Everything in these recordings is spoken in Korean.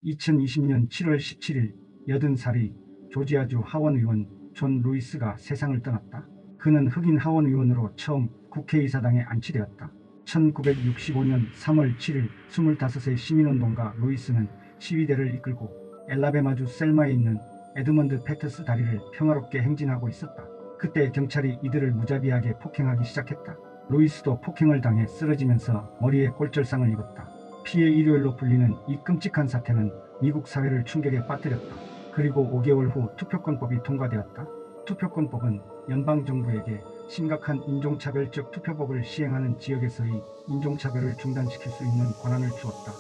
2020년 7월 17일 80살의 조지아주 하원 의원 존 루이스가 세상을 떠났다. 그는 흑인 하원 의원으로 처음 국회의사당에 안치되었다. 1965년 3월 7일 25세 시민운동가 루이스는 시위대를 이끌고 엘라베마주 셀마에 있는 에드먼드 패터스 다리를 평화롭게 행진하고 있었다. 그때 경찰이 이들을 무자비하게 폭행하기 시작했다. 루이스도 폭행을 당해 쓰러지면서 머리에 골절상을 입었다. 피해 일요일로 불리는 이 끔찍한 사태는 미국 사회를 충격에 빠뜨렸다. 그리고 5개월 후 투표권법이 통과되었다. 투표권법은 연방정부에게 심각한 인종차별적 투표법을 시행하는 지역에서의 인종차별을 중단시킬 수 있는 권한을 주었다.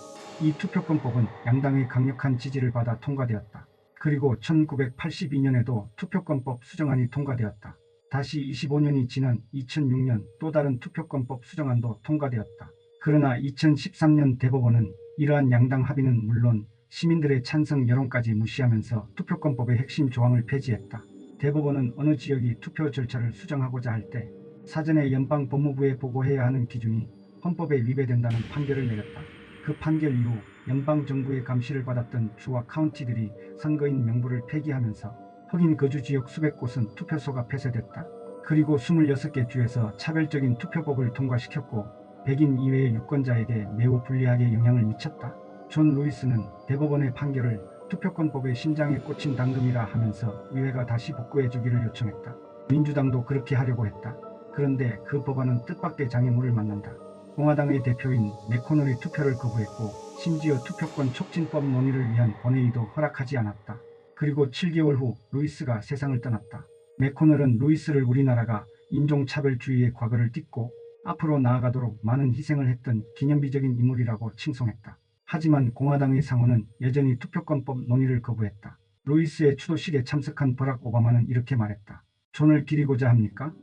이 투표권법은 양당의 강력한 지지를 받아 통과되었다. 그리고 1982년에도 투표권법 수정안이 통과되었다. 다시 25년이 지난 2006년 또 다른 투표권법 수정안도 통과되었다. 그러나 2013년 대법원은 이러한 양당 합의는 물론 시민들의 찬성 여론까지 무시하면서 투표권법의 핵심 조항을 폐지했다. 대법원은 어느 지역이 투표 절차를 수정하고자 할 때 사전에 연방법무부에 보고해야 하는 기준이 헌법에 위배된다는 판결을 내렸다. 그 판결 이후 연방정부의 감시를 받았던 주와 카운티들이 선거인 명부를 폐기하면서 흑인 거주 지역 수백 곳은 투표소가 폐쇄됐다. 그리고 26개 주에서 차별적인 투표법을 통과시켰고 백인 이외의 유권자에게 매우 불리하게 영향을 미쳤다. 존 루이스는 대법원의 판결을 투표권법의 심장에 꽂힌 당금이라 하면서 의회가 다시 복구해 주기를 요청했다. 민주당도 그렇게 하려고 했다. 그런데 그 법안은 뜻밖의 장애물을 만난다. 공화당의 대표인 맥코널이 투표를 거부했고 심지어 투표권 촉진법 논의를 위한 본회의도 허락하지 않았다. 그리고 7개월 후 루이스가 세상을 떠났다. 맥코널은 루이스를 우리나라가 인종차별주의의 과거를 딛고 앞으로 나아가도록 많은 희생을 했던 기념비적인 인물이라고 칭송했다. 하지만 공화당의 상원은 여전히 투표권법 논의를 거부했다. 루이스의 추도식에 참석한 버락 오바마는 이렇게 말했다. 존을 기리고자 합니까?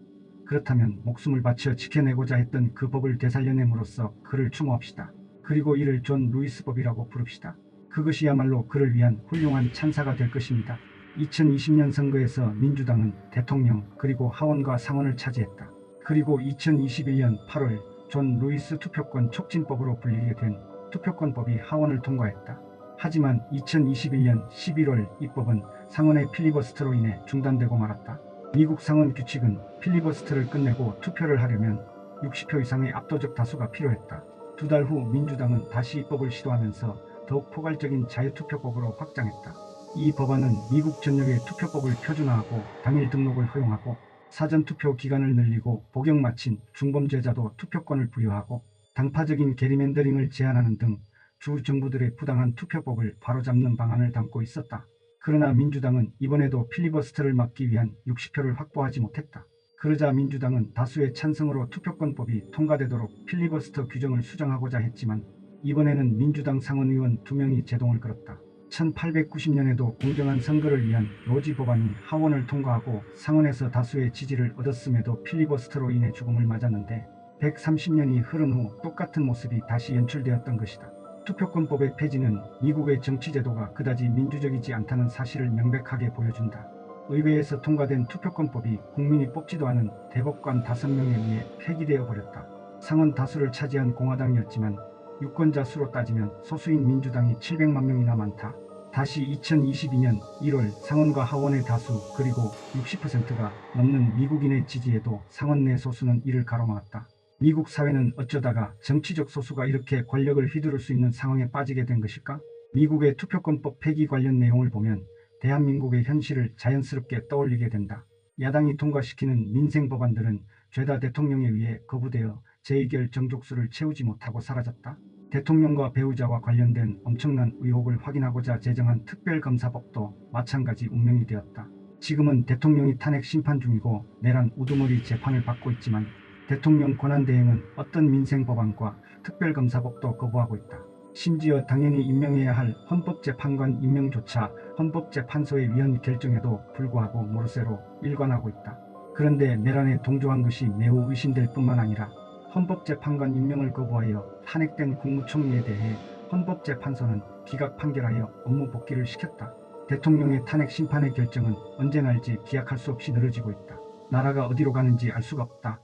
그렇다면 목숨을 바쳐 지켜내고자 했던 그 법을 되살려냄으로써 그를 추모합시다. 그리고 이를 존 루이스 법이라고 부릅시다. 그것이야말로 그를 위한 훌륭한 찬사가 될 것입니다. 2020년 선거에서 민주당은 대통령 그리고 하원과 상원을 차지했다. 그리고 2021년 8월 존 루이스 투표권 촉진법으로 불리게 된 투표권법이 하원을 통과했다. 하지만 2021년 11월 이 법은 상원의 필리버스터로 인해 중단되고 말았다. 미국 상원 규칙은 필리버스터를 끝내고 투표를 하려면 60표 이상의 압도적 다수가 필요했다. 2달 후 민주당은 다시 이 법을 시도하면서 더욱 포괄적인 자유투표법으로 확장했다. 이 법안은 미국 전역의 투표법을 표준화하고 당일 등록을 허용하고 사전투표 기간을 늘리고 복역 마친 중범죄자도 투표권을 부여하고 당파적인 게리맨더링을 제한하는 등 주 정부들의 부당한 투표법을 바로잡는 방안을 담고 있었다. 그러나 민주당은 이번에도 필리버스터를 막기 위한 60표를 확보하지 못했다. 그러자 민주당은 다수의 찬성으로 투표권법이 통과되도록 필리버스터 규정을 수정하고자 했지만 이번에는 민주당 상원의원 2명이 제동을 걸었다. 1890년에도 공정한 선거를 위한 로지 법안이 하원을 통과하고 상원에서 다수의 지지를 얻었음에도 필리버스터로 인해 죽음을 맞았는데 130년이 흐른 후 똑같은 모습이 다시 연출되었던 것이다. 투표권법의 폐지는 미국의 정치제도가 그다지 민주적이지 않다는 사실을 명백하게 보여준다. 의회에서 통과된 투표권법이 국민이 뽑지도 않은 대법관 5명에 의해 폐기되어 버렸다. 상원 다수를 차지한 공화당이었지만 유권자 수로 따지면 소수인 민주당이 700만 명이나 많다. 다시 2022년 1월 상원과 하원의 다수 그리고 60%가 넘는 미국인의 지지에도 상원 내 소수는 이를 가로막았다. 미국 사회는 어쩌다가 정치적 소수가 이렇게 권력을 휘두를 수 있는 상황에 빠지게 된 것일까? 미국의 투표권법 폐기 관련 내용을 보면 대한민국의 현실을 자연스럽게 떠올리게 된다. 야당이 통과시키는 민생 법안들은 죄다 대통령에 의해 거부되어 제2결 정족수를 채우지 못하고 사라졌다. 대통령과 배우자와 관련된 엄청난 의혹을 확인하고자 제정한 특별검사법도 마찬가지 운명이 되었다. 지금은 대통령이 탄핵 심판 중이고 내란 우두머리 재판을 받고 있지만 대통령 권한대행은 어떤 민생 법안과 특별검사법도 거부하고 있다. 심지어 당연히 임명해야 할 헌법재판관 임명조차 헌법재판소의 위헌 결정에도 불구하고 모르쇠로 일관하고 있다. 그런데 내란에 동조한 것이 매우 의심될 뿐만 아니라 헌법재판관 임명을 거부하여 탄핵된 국무총리에 대해 헌법재판소는 기각 판결하여 업무 복귀를 시켰다. 대통령의 탄핵 심판의 결정은 언제 날지 기약할 수 없이 늘어지고 있다. 나라가 어디로 가는지 알 수가 없다.